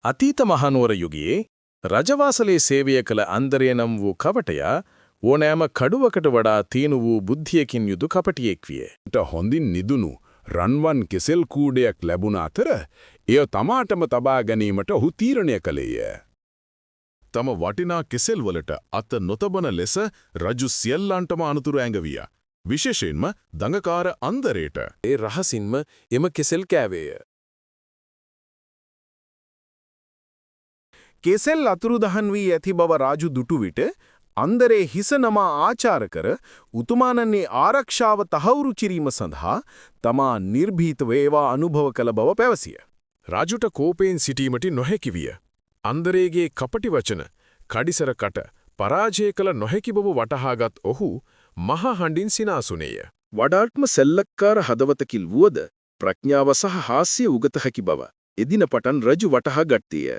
අතීත මහනුවර යුගයේ රජවාසලේ සේවය කළ අන්දරේ නම් වූ කපටයා ඕනෑම කඩුවකට වඩා තීනු වූ බුද්ධියකින් යුතු කපටියෙක් විය. හොඳින් නිදුණු රන්වන් කෙසෙල් කූඩයක් ලැබුණ අතර එය තමාටම තබා ගැනීමට ඔහු තීරණය කළේය. තම වටිනා කෙසෙල් වලට අත නොතබන ලෙස රජු සියල්ලන්ටම අනුතුරු ඇඟවිය. විශේෂයෙන්ම දඟකාර අන්දරේට. ඒ රහසින්ම එම කෙසෙල් කෑවේය. කෙසෙල් අතුරුදහන් වී ඇති බව රාජු දුටු විට අන්දරේ හිස නමා ආචාර කර උතුමාණන්ගේ ආරක්ෂාව තහවුරු කිරීම සඳහා තමා නිර්භීතව ඒවා අනුභව කළ බව පැවසිය. රාජුට කෝපයෙන් සිටීමට නොහැකි විය. අන්දරේගේ කපටි වචන, කඩිසර කට පරාජය කළ නොහැකි බව වටහාගත් ඔහු මහා හඬින් සිනාසුනේය. වඩාත්ම සෙල්ලක්කාර හදවතකින් වුවද ප්‍රඥාව සහ හාස්‍ය උගත හැකි බව එදින පටන් රජු වටහා ගත්තේය.